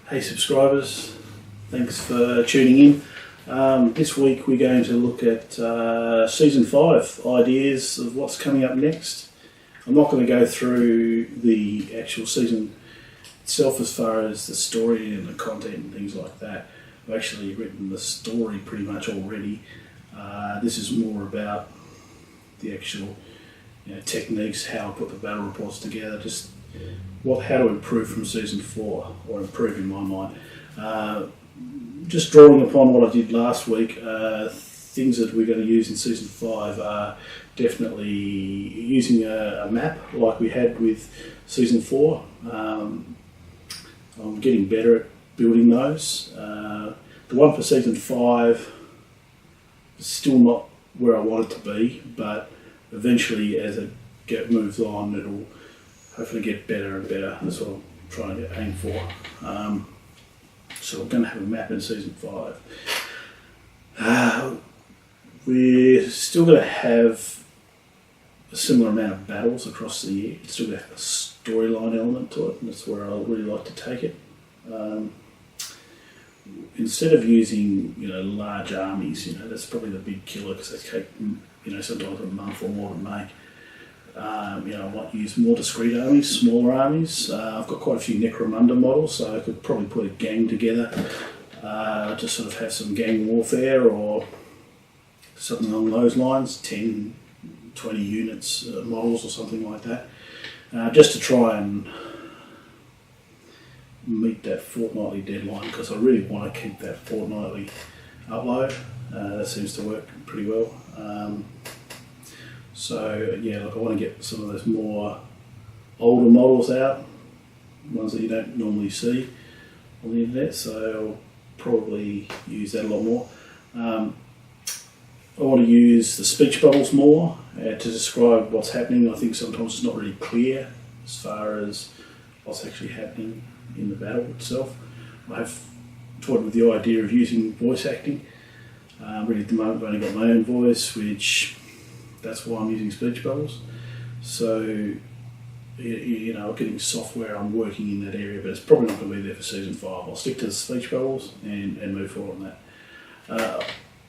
Hey subscribers, thanks for tuning in. This week we're going to look at Season 5, ideas of what's coming up next. I'm not going to go through the actual season itself as far as the story and the content and things like that. I've actually written the story pretty much already. This is more about the actual techniques, how I put the battle reports together, just how to improve from Season 4, or improve in my mind. Just drawing upon what I did last week, things that we're going to use in Season 5 are definitely using a map like we had with Season 4. I'm getting better at building those. The one for Season 5 is still not where I want it to be, but eventually as it moves on, it'll hopefully get better and better. That's what I'm trying to aim for. So we're going to have a map in Season 5. We're still going to have a similar amount of battles across the year. It's still going to have a storyline element to it, and that's where I really like to take it. Instead of using large armies, that's probably the big killer, because they take sometimes a month or more to make. I might use more discrete armies, smaller armies. I've got quite a few Necromunda models, so I could probably put a gang together to sort of have some gang warfare or something along those lines, 10, 20 units, models or something like that, just to try and meet that fortnightly deadline, because I really want to keep that fortnightly upload. That seems to work pretty well. I want to get some of those more older models out, ones that you don't normally see on the internet, so I'll probably use that a lot more. I want to use the speech bubbles more to describe what's happening. I think sometimes it's not really clear as far as what's actually happening in the battle itself. I have toyed with the idea of using voice acting. Really at the moment I've only got my own voice, which that's why I'm using speech bubbles. So, getting software, I'm working in that area, but it's probably not going to be there for Season 5. I'll stick to the speech bubbles and move forward on that. I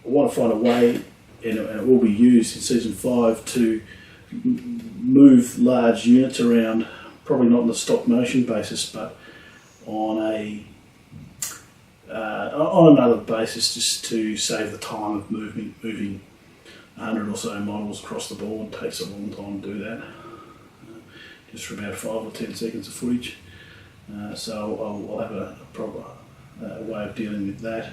want to find a way, and it will be used in Season 5, to move large units around, probably not on a stop motion basis, but on another basis, just to save the time of moving 100 or so models across the board. It takes a long time to do that, just for about 5 or 10 seconds of footage. So I'll have a proper way of dealing with that.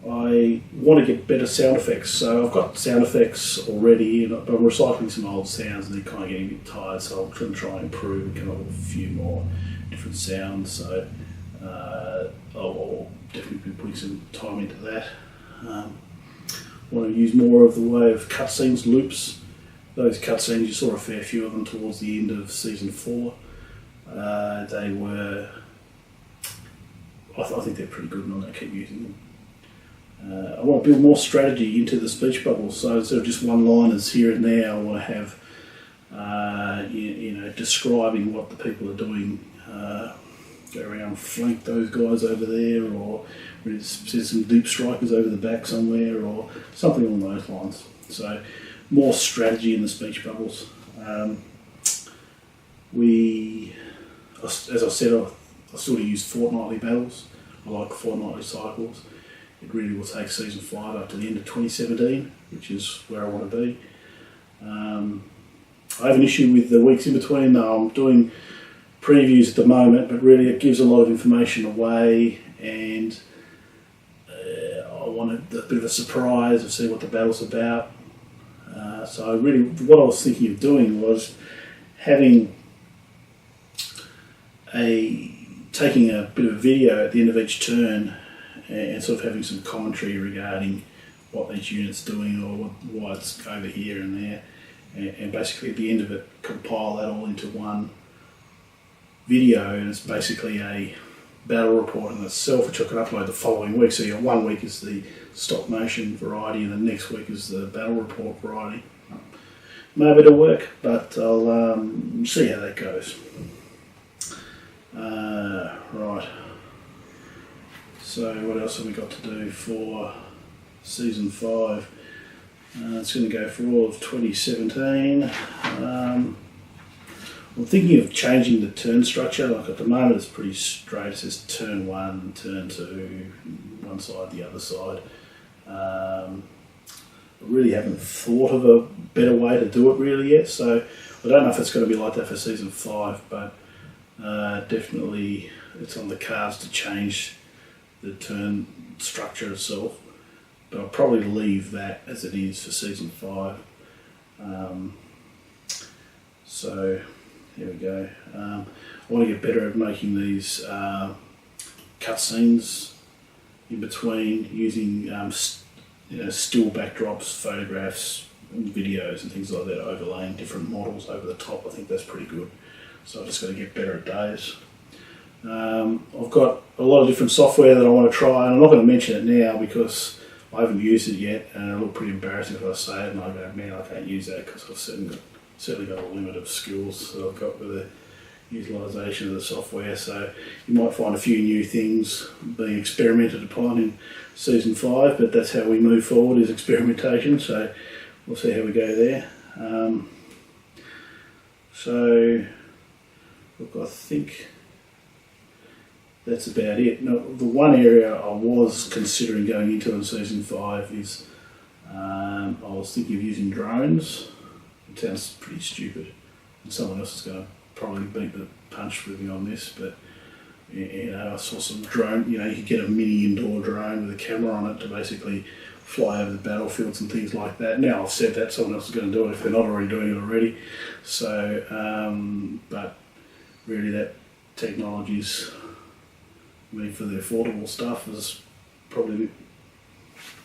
I want to get better sound effects, so I've got sound effects already, but I'm recycling some old sounds and they're kind of getting a bit tired, so I'm going to try and improve and come up with a few more different sounds. So I'll definitely be putting some time into that. I want to use more of the way of cutscenes, loops. Those cutscenes, you saw a fair few of them towards the end of Season 4. I think they're pretty good, and I'm going to keep using them. I want to build more strategy into the speech bubbles, so instead of just one-liners here and there, I want to have describing what the people are doing. Go around, flank those guys over there, or send some deep strikers over the back somewhere, or something along those lines. So more strategy in the speech bubbles. As I said, I sort of use fortnightly battles. I like fortnightly cycles. It really will take Season 5 up to the end of 2017, which is where I want to be. I have an issue with the weeks in between. I'm doing previews at the moment, but really it gives a lot of information away, and I wanted a bit of a surprise of seeing what the battle's about. So really what I was thinking of doing was taking a bit of video at the end of each turn and sort of having some commentary regarding what each unit's doing, or why it's over here and there, and basically at the end of it compile that all into one video, and it's basically a battle report in itself, which I can upload the following week. So one week is the stop motion variety, and the next week is the battle report variety. Maybe it'll work, but I'll see how that goes. Right. So what else have we got to do for season 5? It's going to go for all of 2017. I'm thinking of changing the turn structure. Like at the moment it's pretty straight. It says turn 1, turn 2, one side, the other side. I really haven't thought of a better way to do it really yet, so I don't know if it's going to be like that for season 5, but definitely it's on the cards to change the turn structure itself. But I'll probably leave that as it is for season 5. So here we go. I want to get better at making these cutscenes in between using still backdrops, photographs, and videos and things like that, overlaying different models over the top. I think that's pretty good. So I've just got to get better at those. I've got a lot of different software that I want to try, and I'm not going to mention it now because I haven't used it yet, and it'll look pretty embarrassing if I say it and I go, man, I can't use that because I've certainly got a limit of skills that I've got with the utilisation of the software. So you might find a few new things being experimented upon in season 5, but that's how we move forward, is experimentation. So we'll see how we go there. So look, I think that's about it. Now, the one area I was considering going into in season 5 is I was thinking of using drones. It sounds pretty stupid, and someone else is going to probably beat the punch with me on this, but I saw some drone. You could get a mini indoor drone with a camera on it to basically fly over the battlefields and things like that. Now I've said that, someone else is going to do it if they're not already doing it already. So, but really that technology's, for the affordable stuff, is probably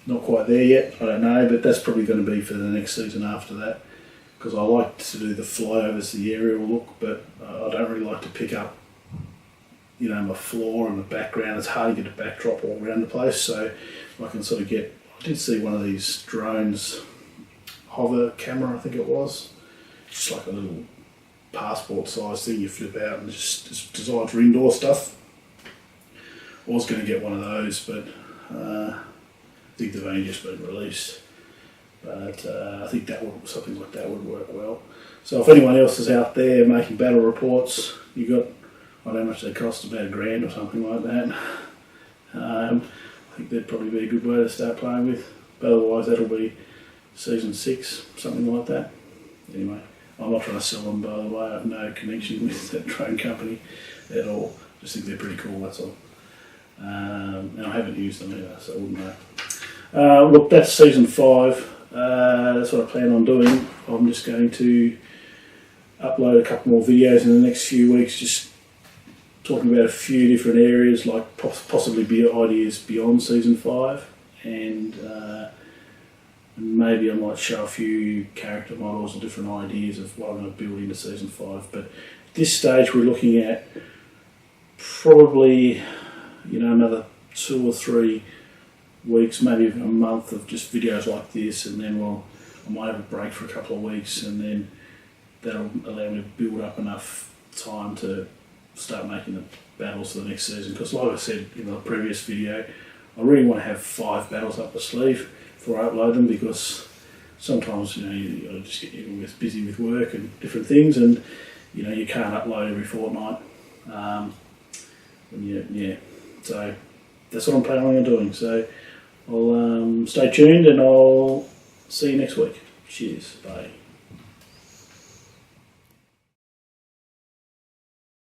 not quite there yet. I don't know, but that's probably going to be for the next season after that, because I like to do the flyovers, the aerial look, but I don't really like to pick up my floor and the background. It's hard to get a backdrop all around the place, so I can sort of get, I did see one of these drones, hover camera I think it was, just like a little passport size thing you flip out, and it's designed for indoor stuff. I was going to get one of those, but I think they've only just been released. But I think something like that would work well. So if anyone else is out there making battle reports, I don't know how much they cost, about $1,000 or something like that. I think that'd probably be a good way to start playing with. But otherwise that'll be season 6, something like that. Anyway, I'm not trying to sell them, by the way. I have no connection with that drone company at all. Just think they're pretty cool, that's all. And I haven't used them either, so I wouldn't know. Look, that's season 5. That's what I plan on doing. I'm just going to upload a couple more videos in the next few weeks, just talking about a few different areas, like possibly ideas beyond season 5, and maybe I might show a few character models or different ideas of what I'm going to build into season 5. But at this stage we're looking at probably another 2 or 3 weeks, maybe even a month of just videos like this, and then I might have a break for a couple of weeks, and then that'll allow me to build up enough time to start making the battles for the next season. Because like I said in the previous video, I really want to have 5 battles up the sleeve before I upload them, because sometimes you just get busy with work and different things, and you can't upload every fortnight. So that's what I'm planning on doing. So I'll stay tuned, and I'll see you next week. Cheers. Bye.